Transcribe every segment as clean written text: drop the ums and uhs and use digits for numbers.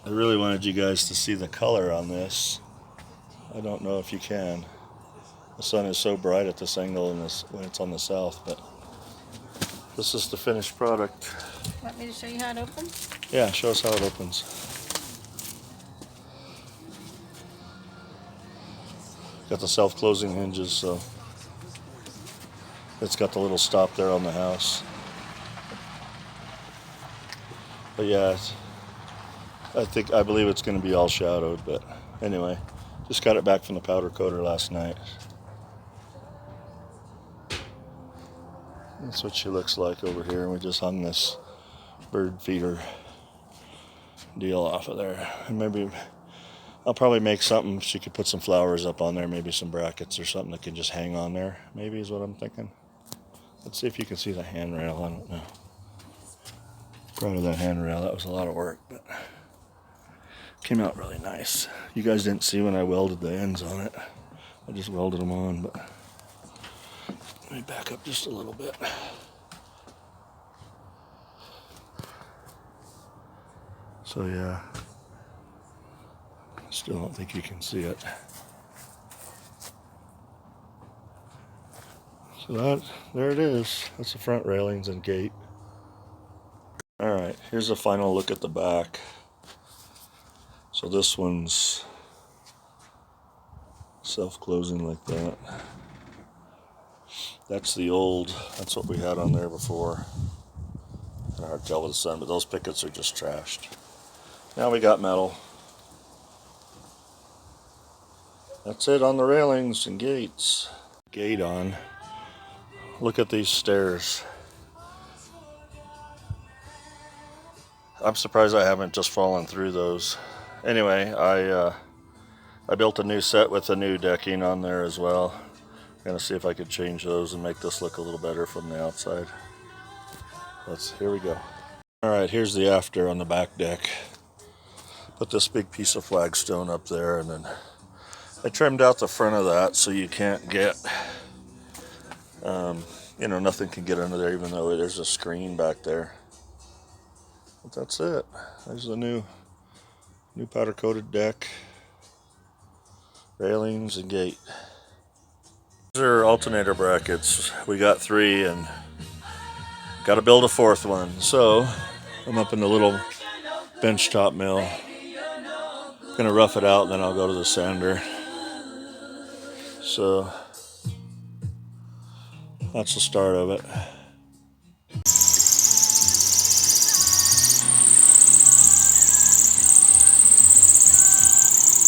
I really wanted you guys to see the color on this. I don't know if you can. The sun is so bright at this angle in this when it's on the south, but this is the finished product. Want me to show you how it opens? Yeah, show us how it opens. Got the self-closing hinges, so it's got the little stop there on the house. But yeah, I believe it's going to be all shadowed, but anyway, just got it back from the powder coater last night. That's what she looks like over here, and we just hung this bird feeder deal off of there. And maybe I'll probably make something, she could put some flowers up on there, maybe some brackets or something that can just hang on there, maybe is what I'm thinking. Let's see if you can see the handrail, I don't know. Proud of that handrail, that was a lot of work, but came out really nice. You guys didn't see when I welded the ends on it. I just welded them on, but let me back up just a little bit. So yeah, still don't think you can see it. So there it is. That's the front railings and gate. Alright, here's a final look at the back. So this one's self-closing like that. That's that's what we had on there before. Kind of hard to tell with the sun, but those pickets are just trashed. Now we got metal. That's it on the railings and gates. Gate on. Look at these stairs. I'm surprised I haven't just fallen through those. Anyway, I built a new set with a new decking on there as well. I'm gonna see if I could change those and make this look a little better from the outside. Here we go. Alright, here's the after on the back deck. Put this big piece of flagstone up there, and then I trimmed out the front of that so you can't get, nothing can get under there, even though there's a screen back there. But that's it. There's the new powder coated deck, railings, and gate. These are alternator brackets. We got 3 and got to build a 4th one. So I'm up in the little benchtop mill. Gonna rough it out, and then I'll go to the sander. So that's the start of it.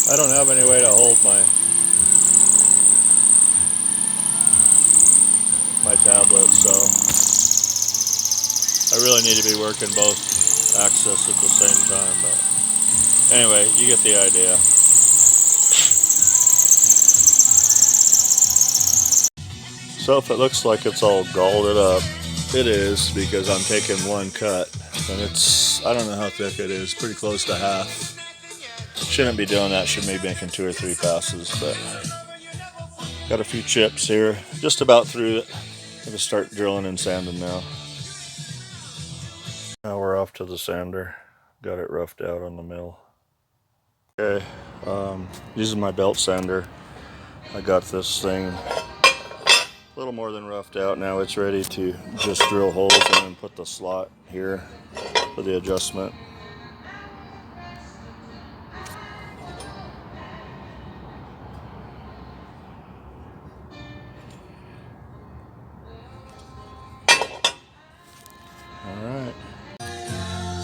I don't have any way to hold my tablet, so I really need to be working both axes at the same time, but anyway, you get the idea. So if it looks like it's all galled up, it is, because I'm taking one cut, and I don't know how thick it is, pretty close to half. Shouldn't be doing that, should be making 2 or 3 passes, but got a few chips here, just about through it. I'm gonna start drilling and sanding now. Now we're off to the sander. Got it roughed out on the mill. Okay, using my belt sander. I got this thing a little more than roughed out. Now it's ready to just drill holes and then put the slot here for the adjustment.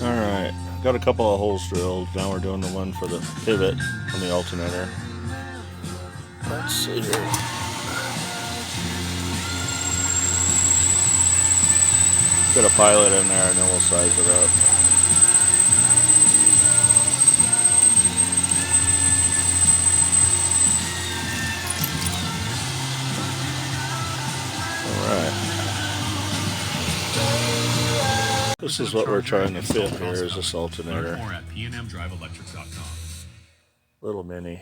Alright, got a couple of holes drilled. Now we're doing the one for the pivot on the alternator. Let's see here. Put a pilot in there and then we'll size it up. Alright. This is what we're trying to fit here, is this alternator. Little mini.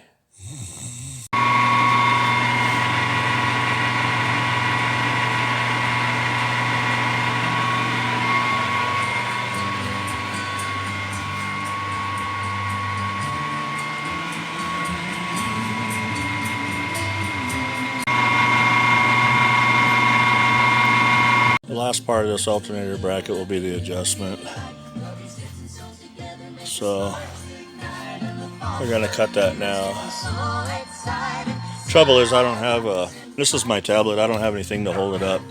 last part of this alternator bracket will be the adjustment. So we're gonna cut that now. Trouble is I don't have this is my tablet, I don't have anything to hold it up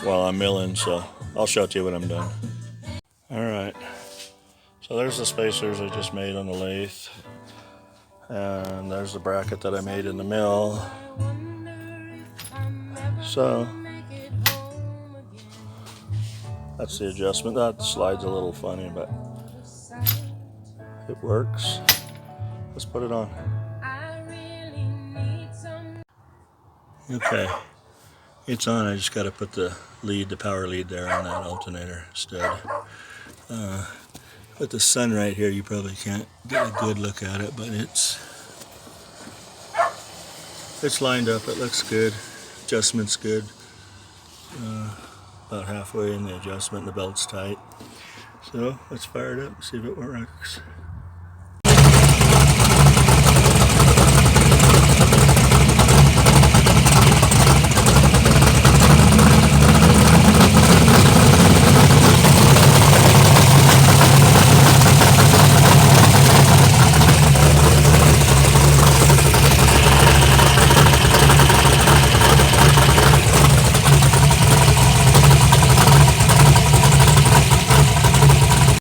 while I'm milling, so I'll show it to you when I'm done. Alright, so there's the spacers I just made on the lathe, and there's the bracket that I made in the mill. So that's the adjustment. That slide's a little funny, but it works. Let's put it on. Okay, it's on. I just got to put the lead, the power lead there on that alternator stud. With the sun right here, you probably can't get a good look at it, but it's lined up. It looks good. Adjustment's good. About halfway in the adjustment, the belt's tight. So let's fire it up and see if it works.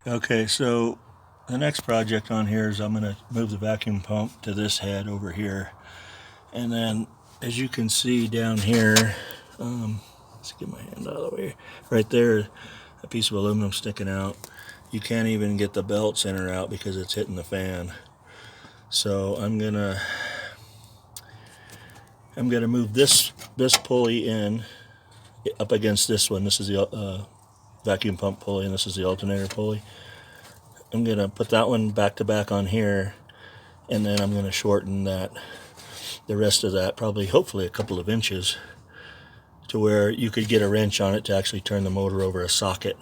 Okay, so the next project on here is I'm going to move the vacuum pump to this head over here. And then, as you can see down here, let's get my hand out of the way. Right there, a piece of aluminum sticking out. You can't even get the belt center out because it's hitting the fan. So I'm gonna move this pulley in up against this one. This is the vacuum pump pulley, and this is the alternator pulley. I'm going to put that one back to back on here, and then I'm going to shorten that, the rest of that, probably hopefully a couple of inches, to where you could get a wrench on it to actually turn the motor over a socket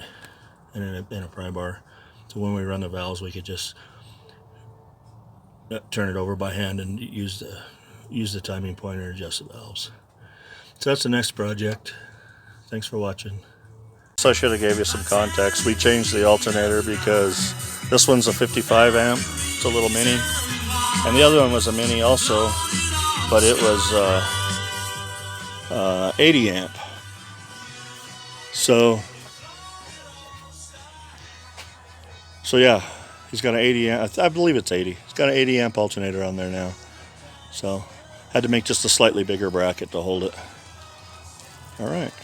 in a pry bar. So when we run the valves, we could just turn it over by hand and use the timing pointer to adjust the valves. So that's the next project. Thanks for watching. So I should have gave you some context. We changed the alternator because this one's a 55 amp. It's a little mini. And the other one was a mini also, but it was 80 amp. So yeah, he's got an 80 amp. I believe it's 80. He's got an 80 amp alternator on there now. So had to make just a slightly bigger bracket to hold it. All right.